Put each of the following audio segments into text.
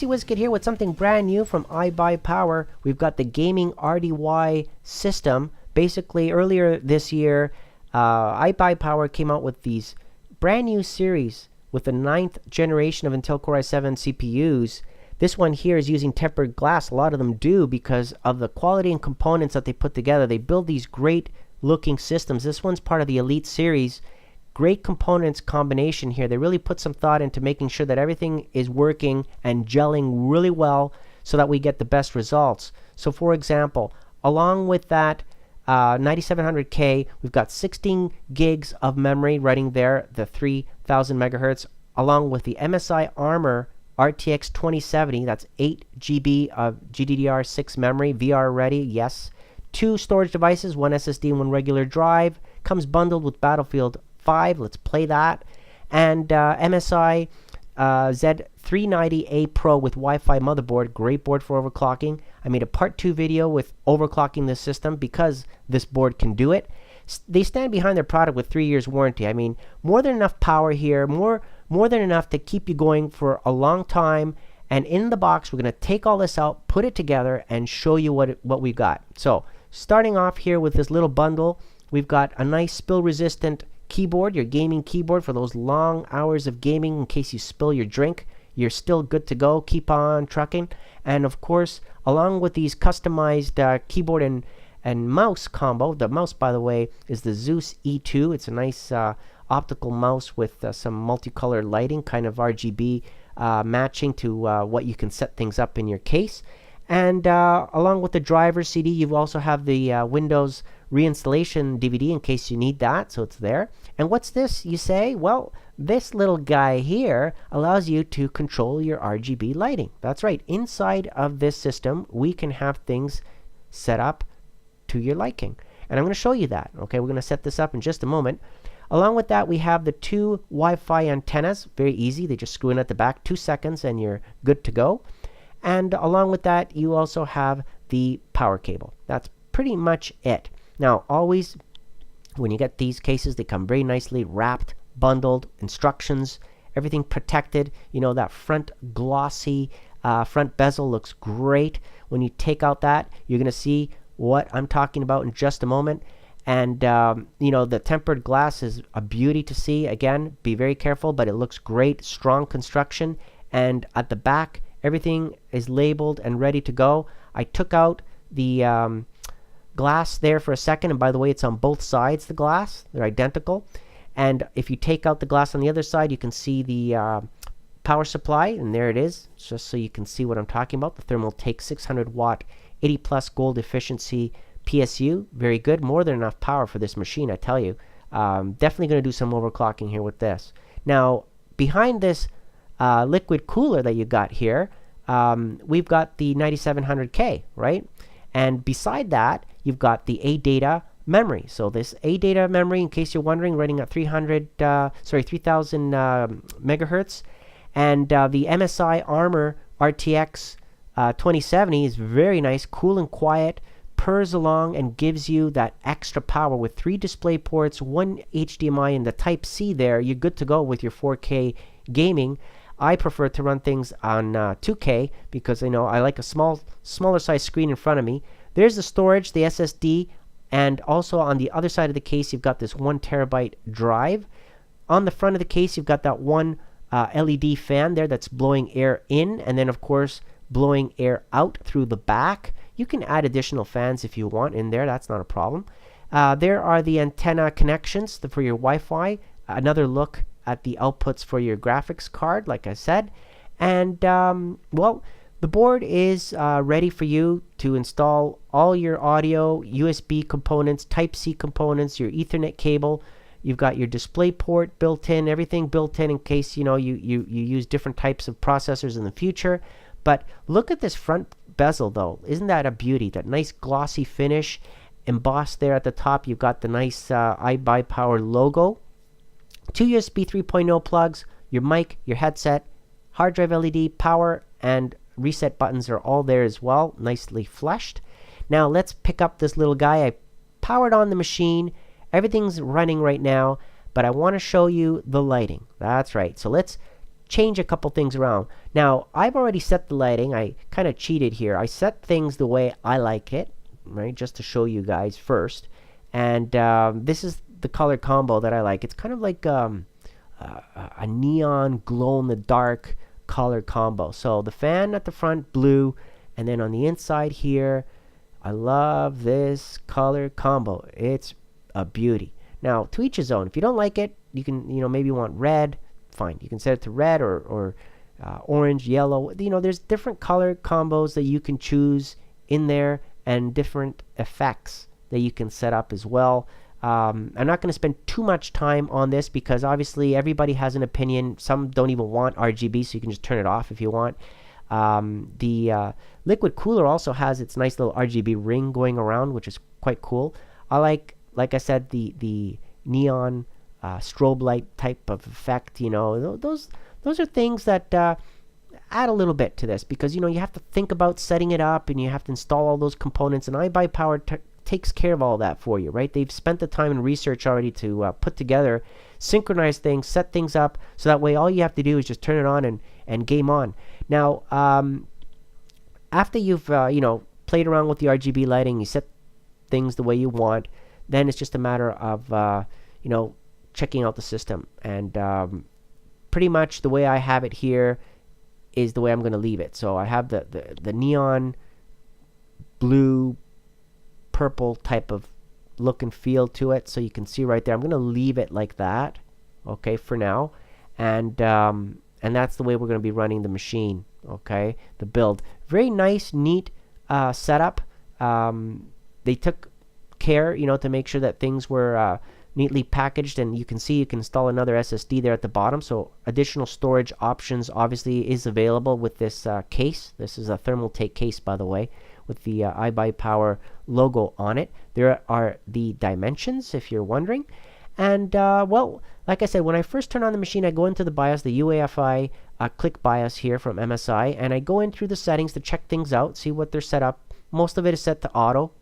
PCWizKid here with something brand new from iBuyPower. We've got the Gaming RDY system. Basically, earlier this year, iBuyPower came out with these brand new series with the 9th generation of Intel Core i7 CPUs. This one here is using tempered glass. A lot of them do because of the quality and components that they put together. They build these great looking systems. This one's part of the Elite series. Great components combination here. They really put some thought into making sure that everything is working and gelling really well so that we get the best results. So for example, along with that 9700K, we've got 16 gigs of memory running there, the 3000 megahertz, along with the MSI Armor RTX 2070. That's 8 GB of GDDR6 memory, VR ready, yes. 2 storage devices, 1 SSD and 1 regular drive. Comes bundled with Battlefield 5. Let's play that. And MSI Z390A Pro with Wi-Fi motherboard. Great board for overclocking. I made a part 2 video with overclocking this system because this board can do it. They stand behind their product with 3 years warranty. I mean, more than enough power here. More than enough to keep you going for a long time. And in the box, we're going to take all this out, put it together, and show you what we've got. So, starting off here with this little bundle, we've got a nice spill-resistant keyboard, your gaming keyboard for those long hours of gaming in case you spill your drink. You're still good to go. Keep on trucking. And of course, along with these customized keyboard and mouse combo, the mouse, by the way, is the Zeus E2. It's a nice optical mouse with some multicolored lighting, kind of RGB matching to what you can set things up in your case. And along with the driver CD, you also have the Windows reinstallation DVD in case you need that, so it's there. And what's this, you say? Well, this little guy here allows you to control your RGB lighting. That's right. Inside of this system, we can have things set up to your liking. And I'm going to show you that. Okay, we're going to set this up in just a moment. Along with that, we have the 2 Wi-Fi antennas. Very easy. They just screw in at the back. 2 seconds and you're good to go. And along with that, you also have the power cable. That's pretty much it. Now, always, when you get these cases, they come very nicely wrapped, bundled, instructions, everything protected. You know, that front glossy front bezel looks great. When you take out that, you're going to see what I'm talking about in just a moment. And, you know, the tempered glass is a beauty to see. Again, be very careful, but it looks great. Strong construction. And at the back, everything is labeled and ready to go. I took out the glass there for a second, and by the way, it's on both sides, the glass. They're identical. And if you take out the glass on the other side, you can see the power supply, and there it is, just so you can see what I'm talking about. The Thermaltake 600 watt 80 plus gold efficiency PSU. Very good. More than enough power for this machine, I tell you. Definitely going to do some overclocking here with this. Now, behind this liquid cooler that you got here, we've got the 9700K, right? And beside that, you've got the ADATA memory. So this ADATA memory, in case you're wondering, running at 3000 megahertz. And the MSI Armor RTX 2070 is very nice, cool and quiet, purrs along and gives you that extra power with 3 display ports, 1 HDMI, and the Type-C there. You're good to go with your 4K gaming. I prefer to run things on 2K because, you know, I like a smaller size screen in front of me. There's the storage, the SSD, and also on the other side of the case, you've got this 1 terabyte drive. On the front of the case, you've got that one LED fan there that's blowing air in, and then, of course, blowing air out through the back. You can add additional fans if you want in there. That's not a problem. There are the antenna connections for your Wi-Fi. Another look at the outputs for your graphics card, like I said. And, well, the board is ready for you to install all your audio, USB components, Type-C components, your Ethernet cable. You've got your display port built in, everything built in case, you know, you use different types of processors in the future. But look at this front bezel, though. Isn't that a beauty? That nice glossy finish. Embossed there at the top, you've got the nice iBuyPower logo. 2 USB 3.0 plugs, your mic, your headset, hard drive LED, power, and reset buttons are all there as well, nicely fleshed. Now let's pick up this little guy. I powered on the machine. Everything's running right now, but I want to show you the lighting. That's right. So let's change a couple things around. Now, I've already set the lighting. I kind of cheated here. I set things the way I like it, right, just to show you guys first. And this is the color combo that I like. It's kind of like a neon glow-in-the-dark color combo. So the fan at the front, blue, and then on the inside here, I love this color combo. It's a beauty. Now, to each his own. If you don't like it, you can, maybe you want red, fine. You can set it to red or orange, yellow. There's different color combos that you can choose in there and different effects that you can set up as well. I'm not going to spend too much time on this because obviously everybody has an opinion. Some don't even want RGB, so you can just turn it off if you want. The liquid cooler also has its nice little RGB ring going around, which is quite cool. I like I said, the neon strobe light type of effect. Those are things that add a little bit to this because you have to think about setting it up and you have to install all those components. And iBuyPower takes care of all that for you, right? They've spent the time and research already to put together, synchronize things, set things up, so that way all you have to do is just turn it on and game on. Now, after you've played around with the RGB lighting, you set things the way you want, then it's just a matter of checking out the system. And pretty much the way I have it here is the way I'm going to leave it. So I have the neon blue purple type of look and feel to it, so you can see right there. I'm going to leave it like that, okay, for now. And that's the way we're going to be running the machine, okay, the build. Very nice, neat setup. They took care, to make sure that things were neatly packaged, and you can see you can install another SSD there at the bottom, so additional storage options obviously is available with this case. This is a thermal take case, by the way, with the iBuyPower logo on it. There are the dimensions, if you're wondering. And, well, like I said, when I first turn on the machine, I go into the BIOS, the UEFI click BIOS here from MSI, and I go in through the settings to check things out, see what they're set up. Most of it is set to auto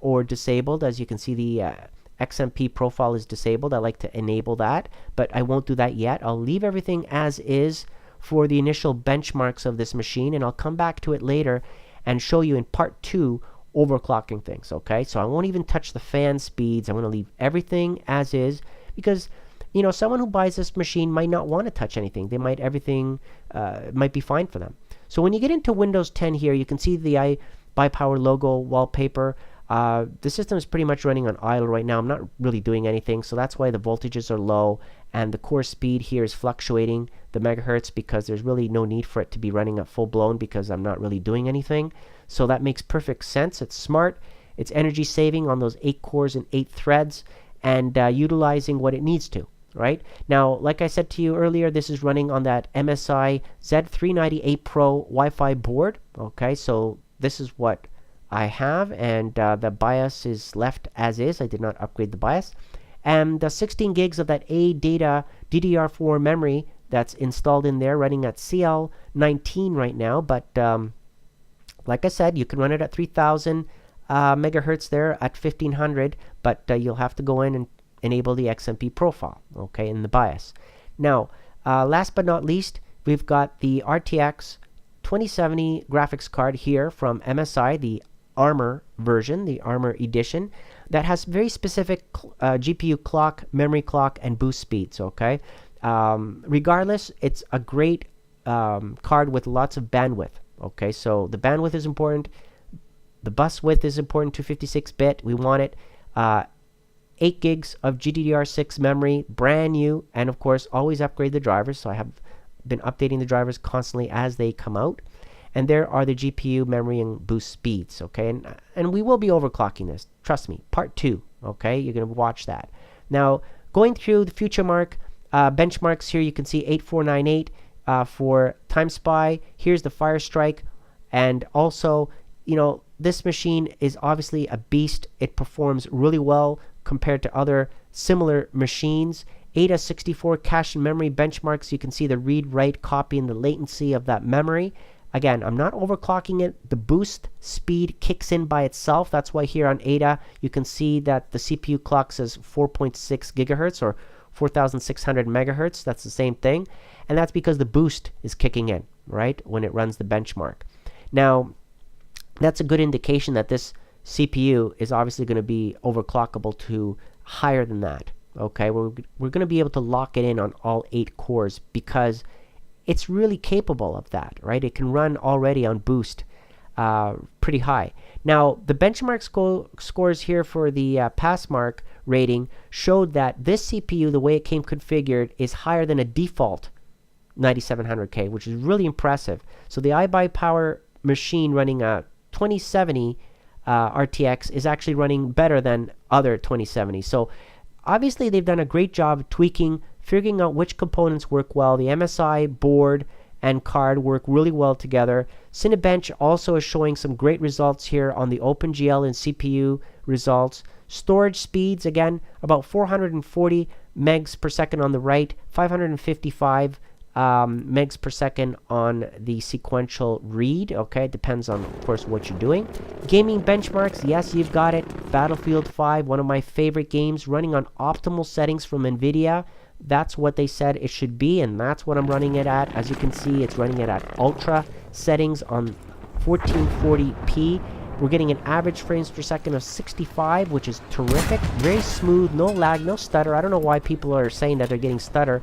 or disabled. As you can see, the XMP profile is disabled. I like to enable that, but I won't do that yet. I'll leave everything as is for the initial benchmarks of this machine, and I'll come back to it later and show you in part 2 overclocking things, okay? So I won't even touch the fan speeds. I'm going to leave everything as is because, someone who buys this machine might not want to touch anything. They might, everything might be fine for them. So when you get into Windows 10 here, you can see the iBuyPower logo wallpaper. The system is pretty much running on idle right now. I'm not really doing anything, so that's why the voltages are low and the core speed here is fluctuating the megahertz because there's really no need for it to be running at full blown because I'm not really doing anything. So that makes perfect sense. It's smart. It's energy saving on those 8 cores and 8 threads and utilizing what it needs to, right? Now, like I said to you earlier, this is running on that MSI Z398 Pro Wi-Fi board, okay? So this is what I have, and the BIOS is left as is. I did not upgrade the BIOS. And 16 gigs of that ADATA DDR4 memory that's installed in there, running at CL19 right now. But like I said, you can run it at 3000 megahertz there at 1500, but you'll have to go in and enable the XMP profile, okay, in the BIOS. Now, last but not least, we've got the RTX 2070 graphics card here from MSI, the Armor version, the Armor edition, that has very specific GPU clock, memory clock, and boost speeds, okay? Regardless, it's a great card with lots of bandwidth, okay? So the bandwidth is important. The bus width is important, 256-bit. We want it. 8 gigs of GDDR6 memory, brand new, and of course, always upgrade the drivers. So I have been updating the drivers constantly as they come out. And there are the GPU memory and boost speeds, okay? And we will be overclocking this. Trust me, part 2, okay? You're going to watch that. Now, going through the future benchmarks here, you can see 8498 for Time Spy. Here's the Fire Strike. And also, this machine is obviously a beast. It performs really well compared to other similar machines. ADA 64 cache and memory benchmarks. You can see the read, write, copy, and the latency of that memory. Again, I'm not overclocking it. The boost speed kicks in by itself. That's why here on ADA, you can see that the CPU clock says 4.6 gigahertz or 4,600 megahertz. That's the same thing. And that's because the boost is kicking in, right, when it runs the benchmark. Now, that's a good indication that this CPU is obviously going to be overclockable to higher than that. Okay, we're going to be able to lock it in on all 8 cores because it's really capable of that, right? It can run already on boost pretty high. Now, the benchmark scores here for the Passmark rating showed that this CPU, the way it came configured, is higher than a default 9700K, which is really impressive. So the iBuyPower machine running a 2070 RTX is actually running better than other 2070s. So obviously they've done a great job tweaking, figuring out which components work well. The MSI board and card work really well together. Cinebench also is showing some great results here on the OpenGL and CPU results. Storage speeds, again, about 440 megs per second on the right, 555 megs per second on the sequential read. Okay, it depends on, of course, what you're doing. Gaming benchmarks, yes, you've got it. Battlefield 5, one of my favorite games, running on optimal settings from Nvidia. That's what they said it should be, and that's what I'm running it at. As you can see, it's running it at ultra settings on 1440p. We're getting an average frames per second of 65, which is terrific. Very smooth, no lag, no stutter. I don't know why people are saying that they're getting stutter.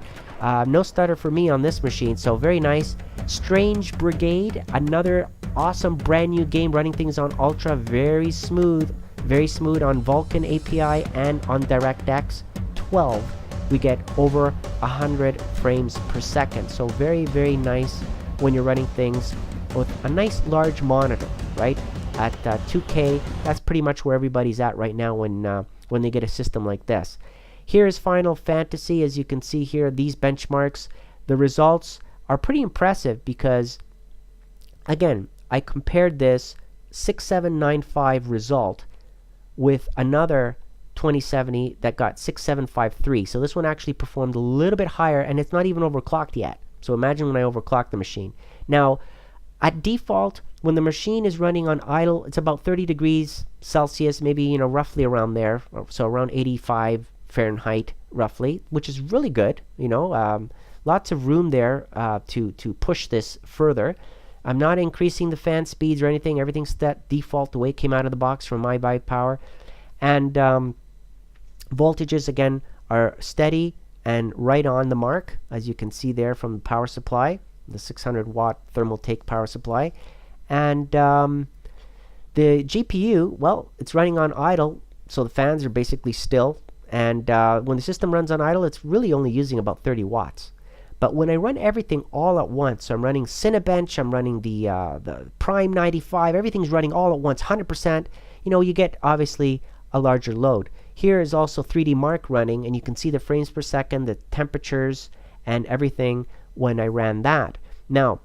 No stutter for me on this machine, so very nice. Strange Brigade, another awesome brand new game, running things on ultra, very smooth on Vulkan API and on DirectX 12. We get over 100 frames per second, so very, very nice when you're running things with a nice large monitor, right? At 2K, that's pretty much where everybody's at right now when they get a system like this. Here is Final Fantasy. As you can see here, these benchmarks, the results are pretty impressive because, again, I compared this 6795 result with another 2070 that got 6753. So this one actually performed a little bit higher, and it's not even overclocked yet. So imagine when I overclock the machine. Now, at default, when the machine is running on idle, it's about 30 degrees Celsius, maybe, roughly around there. So around 85 Fahrenheit, roughly, which is really good. Lots of room there to push this further. I'm not increasing the fan speeds or anything. Everything's set default the way it came out of the box from iBuyPower. And voltages, again, are steady and right on the mark, as you can see there from the power supply, the 600 watt thermal take power supply. And the GPU, well, it's running on idle, so the fans are basically still. And when the system runs on idle, it's really only using about 30 watts. But when I run everything all at once, so I'm running Cinebench, I'm running the Prime 95, everything's running all at once, 100%, you get obviously a larger load. Here is also 3D Mark running, and you can see the frames per second, the temperatures, and everything when I ran that. Now,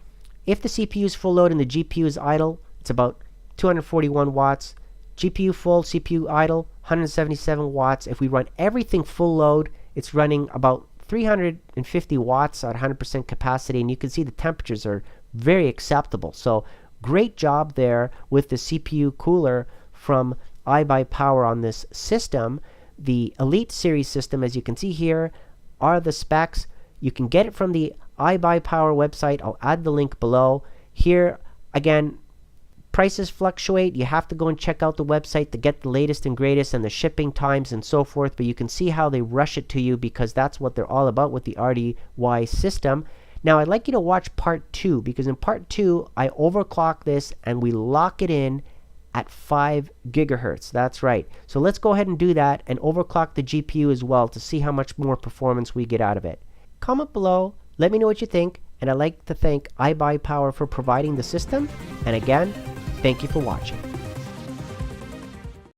if the CPU is full load and the GPU is idle, it's about 241 watts. GPU full, CPU idle, 177 watts. If we run everything full load, it's running about 350 watts at 100% capacity, and you can see the temperatures are very acceptable. So great job there with the CPU cooler from iBuyPower on this system. The Elite Series system, as you can see here, are the specs. You can get it from the iBuyPower website. I'll add the link below. Here, again, prices fluctuate. You have to go and check out the website to get the latest and greatest and the shipping times and so forth, but you can see how they rush it to you because that's what they're all about with the RDY system. Now, I'd like you to watch part 2 because in part 2, I overclock this and we lock it in at 5 gigahertz. That's right. So let's go ahead and do that and overclock the GPU as well to see how much more performance we get out of it. Comment below, let me know what you think, and I'd like to thank iBuyPower for providing the system. And again, thank you for watching.